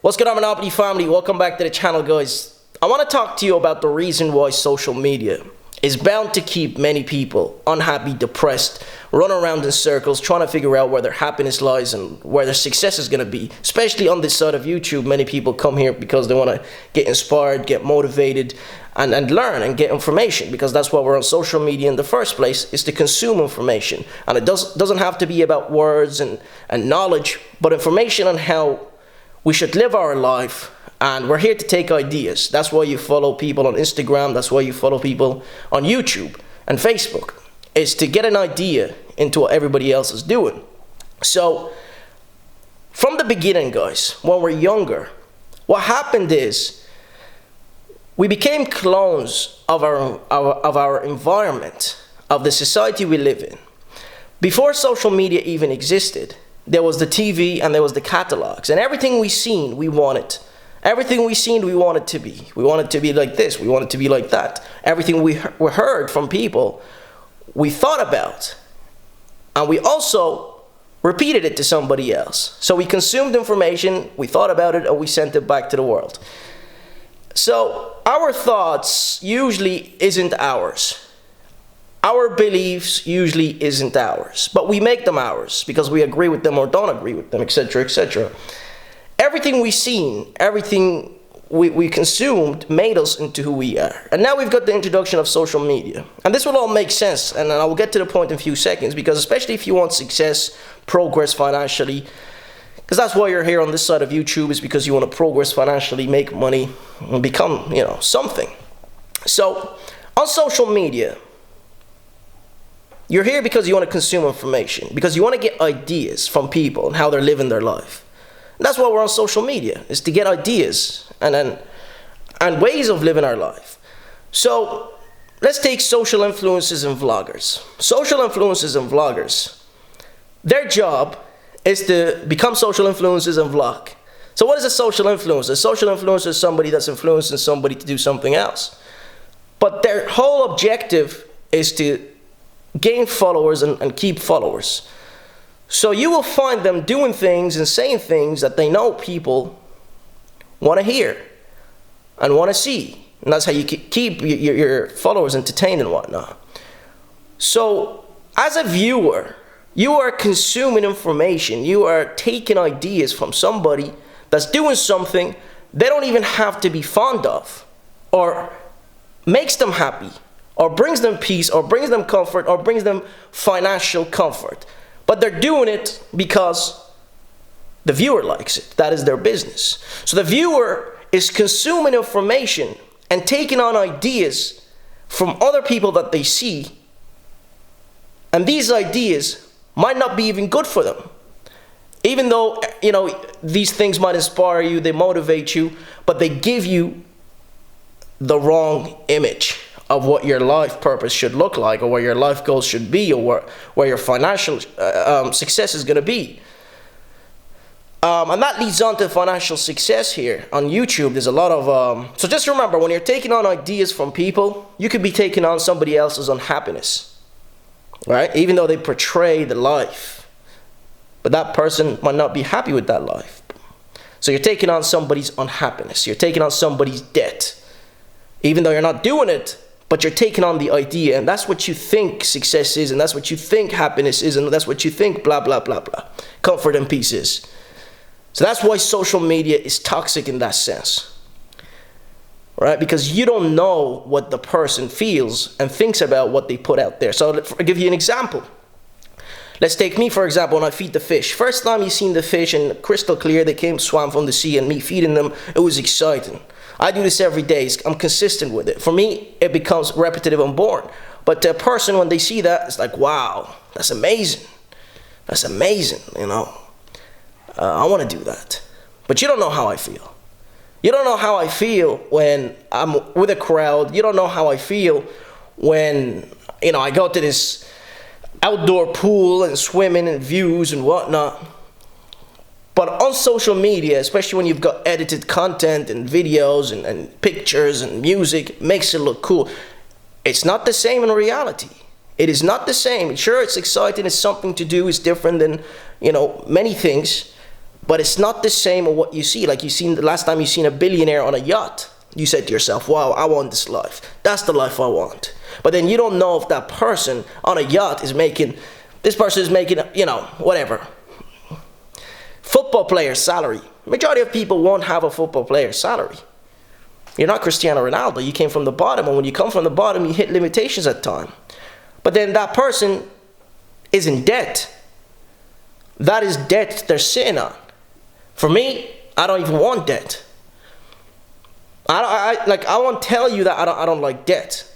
What's good on Monopoly family? Welcome back to the channel, guys. I want to talk to you about the reason why social media is bound to keep many people unhappy, depressed, run around in circles trying to figure out where their happiness lies and where their success is going to be. Especially on this side of YouTube, many people come here because they want to get inspired, get motivated, and learn and get information, because that's why we're on social media in the first place, is to consume information. And it doesn't have to be about words and knowledge, but information on how we should live our life. And we're here to take ideas. That's why you follow people on Instagram. That's why you follow people on YouTube and Facebook, is to get an idea into what everybody else is doing. So from the beginning, guys, when we're younger, what happened is we became clones of our environment, of the society we live in. Before social media even existed, there was the TV and there was the catalogs, and everything we seen, we wanted. Everything we seen, we wanted to be. We wanted to be like this, we wanted to be like that. Everything we heard from people, we thought about. And we also repeated it to somebody else. So we consumed information, we thought about it, and we sent it back to the world. So our thoughts usually isn't ours. Our beliefs usually isn't ours, but we make them ours because we agree with them or don't agree with them, etc., etc. Everything we seen, everything we consumed made us into who we are. And now we've got the introduction of social media. And this will all make sense, and I will get to the point in a few seconds, because especially if you want success, progress financially, because that's why you're here on this side of YouTube, is because you want to progress financially, make money, and become, something. So on social media, you're here because you want to consume information, because you want to get ideas from people and how they're living their life. And that's why we're on social media, is to get ideas and ways of living our life. So let's take social influencers and vloggers. Social influencers and vloggers, their job is to become social influencers and vlog. So what is a social influencer? A social influencer is somebody that's influencing somebody to do something else. But their whole objective is to gain followers and keep followers. So you will find them doing things and saying things that they know people want to hear and want to see. And that's how you keep your followers entertained and whatnot. So as a viewer, you are consuming information. You are taking ideas from somebody that's doing something they don't even have to be fond of, or makes them happy, or brings them peace, or brings them comfort, or brings them financial comfort. But they're doing it because the viewer likes it. That is their business. So the viewer is consuming information and taking on ideas from other people that they see. And these ideas might not be even good for them. Even though, these things might inspire you, they motivate you, but they give you the wrong image of what your life purpose should look like, or where your life goals should be, or where your financial success is going to be. And that leads on to financial success here on YouTube. There's a lot of... so just remember, when you're taking on ideas from people, you could be taking on somebody else's unhappiness, right? Even though they portray the life, but that person might not be happy with that life. So you're taking on somebody's unhappiness. You're taking on somebody's debt. Even though you're not doing it, but you're taking on the idea, and that's what you think success is, and that's what you think happiness is, and that's what you think blah, blah, blah, blah. Comfort and peace is. So that's why social media is toxic in that sense. Right? Because you don't know what the person feels and thinks about what they put out there. So I'll give you an example. Let's take me, for example, when I feed the fish. First time you seen the fish and crystal clear, they came, swam from the sea, and me feeding them, it was exciting. I do this every day. I'm consistent with it. For me, it becomes repetitive and boring. But to a person, when they see that, it's like, wow, that's amazing. That's amazing, I want to do that. But you don't know how I feel. You don't know how I feel when I'm with a crowd. You don't know how I feel when, I go to this outdoor pool and swimming and views and whatnot. But on social media, especially when you've got edited content and videos and pictures and music, it makes it look cool. It's not the same in reality. It is not the same. Sure, it's exciting, it's something to do, it's different than, many things. But it's not the same of what you see. Like the last time you seen a billionaire on a yacht, you said to yourself, wow, I want this life. That's the life I want. But then you don't know if that person on a yacht is making, this person is making, whatever. Football player's salary. Majority of people won't have a football player's salary. You're not Cristiano Ronaldo. You came from the bottom. And when you come from the bottom, you hit limitations at time. But then that person is in debt. That is debt they're sitting on. For me, I don't even want debt. I won't tell you that I don't like debt.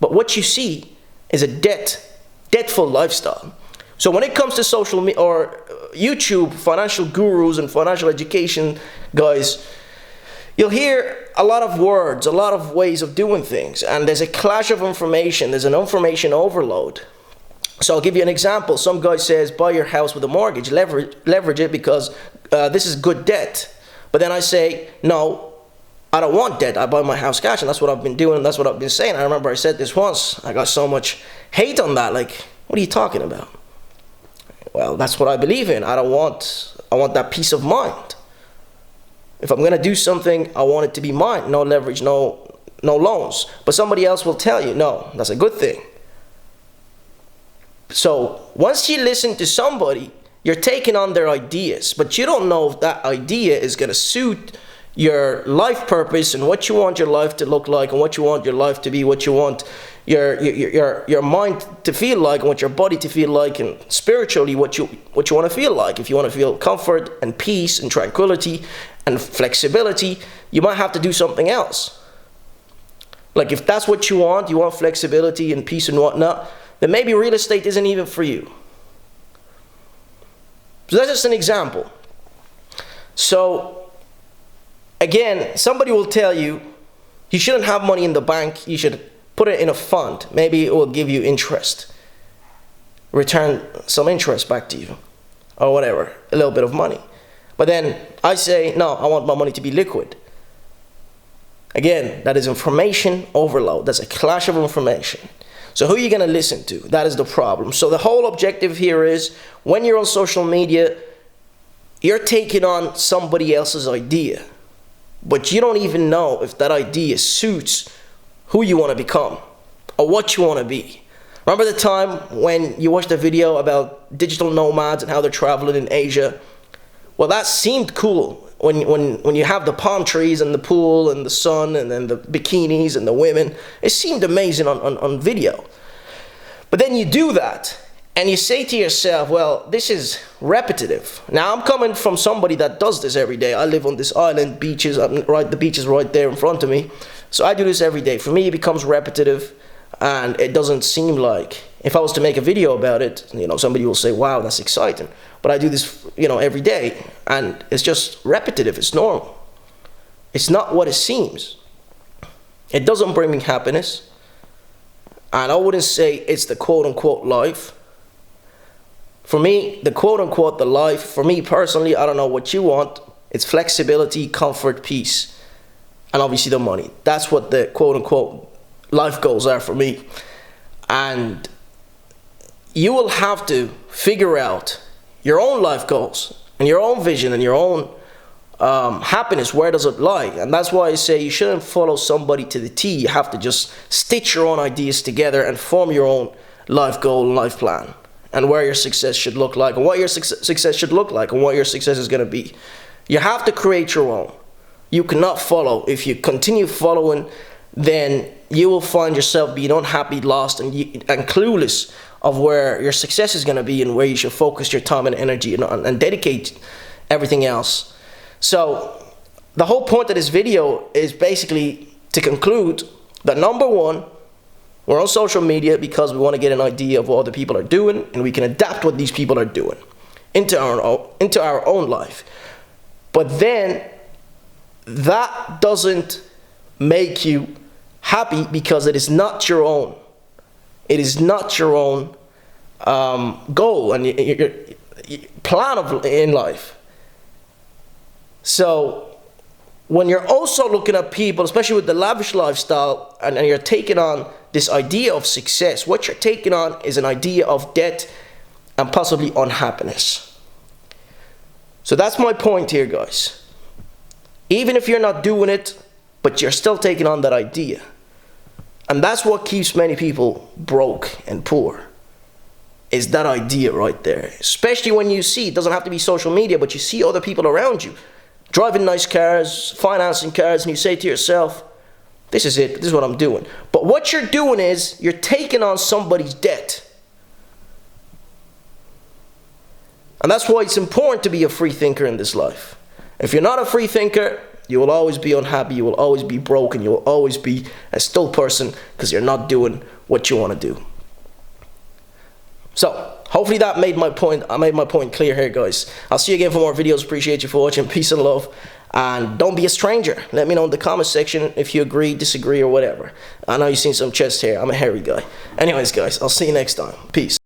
But what you see is a debtful lifestyle. So when it comes to social media or YouTube, financial gurus and financial education guys, you'll hear a lot of words, a lot of ways of doing things. And there's a clash of information. There's an information overload. So I'll give you an example. Some guy says, buy your house with a mortgage, leverage it because this is good debt. But then I say, no, I don't want debt. I buy my house cash, and that's what I've been doing, and that's what I've been saying. I remember I said this once. I got so much hate on that. Like, what are you talking about? Well, that's what I believe in. I want that peace of mind. If I'm going to do something, I want it to be mine. No leverage, no loans. But somebody else will tell you, no, that's a good thing. So once you listen to somebody, you're taking on their ideas, but you don't know if that idea is going to suit your life purpose and what you want your life to look like and what you want your life to be, what you want your mind to feel like and what your body to feel like, and spiritually what you want to feel like. If you want to feel comfort and peace and tranquility and flexibility, you might have to do something else. Like if that's what you want flexibility and peace and whatnot, then maybe real estate isn't even for you. So that's just an example. So again, somebody will tell you, you shouldn't have money in the bank, you should put it in a fund. Maybe it will give you interest. Return some interest back to you. Or whatever, a little bit of money. But then I say, no, I want my money to be liquid. Again, that is information overload. That's a clash of information. So who are you going to listen to? That is the problem. So the whole objective here is, when you're on social media, you're taking on somebody else's idea. But you don't even know if that idea suits who you want to become or what you want to be. Remember the time when you watched a video about digital nomads and how they're traveling in Asia? Well, that seemed cool when you have the palm trees and the pool and the sun and then the bikinis and the women. It seemed amazing on video. But then you do that and you say to yourself, well, this is repetitive. Now, I'm coming from somebody that does this every day. I live on this island, beaches, the beach is right there in front of me. So I do this every day. For me, it becomes repetitive, and it doesn't seem like, if I was to make a video about it, somebody will say, wow, that's exciting. But I do this, every day, and it's just repetitive. It's normal. It's not what it seems. It doesn't bring me happiness. And I wouldn't say it's the quote-unquote life. For me, the quote-unquote the life, for me personally, I don't know what you want. It's flexibility, comfort, peace, and obviously the money. That's what the quote-unquote life goals are for me. And you will have to figure out your own life goals and your own vision and your own happiness. Where does it lie? And that's why I say you shouldn't follow somebody to the T. You have to just stitch your own ideas together and form your own life goal and life plan, and where your success should look like, and what your success should look like, and what your success is going to be. You have to create your own. You cannot follow. If you continue following, then you will find yourself being unhappy, lost, and clueless of where your success is going to be and where you should focus your time and energy and dedicate everything else. So the whole point of this video is basically to conclude that, number one, we're on social media because we want to get an idea of what other people are doing, and we can adapt what these people are doing into our own life. But then that doesn't make you happy because it is not your own. It is not your own goal and your plan in life. So when you're also looking at people, especially with the lavish lifestyle, and you're taking on this idea of success, what you're taking on is an idea of debt and possibly unhappiness. So that's my point here, guys. Even if you're not doing it, but you're still taking on that idea. And that's what keeps many people broke and poor. Is that idea right there. Especially when you see, it doesn't have to be social media, but you see other people around you driving nice cars, financing cars, and you say to yourself, this is it, this is what I'm doing. But what you're doing is, you're taking on somebody's debt. And that's why it's important to be a free thinker in this life. If you're not a free thinker, you will always be unhappy, you will always be broken, you will always be a still person because you're not doing what you want to do. So, hopefully that made my point. I made my point clear here, guys. I'll see you again for more videos. Appreciate you for watching. Peace and love. And don't be a stranger. Let me know in the comment section if you agree, disagree, or whatever. I know you've seen some chest hair. I'm a hairy guy. Anyways, guys, I'll see you next time. Peace.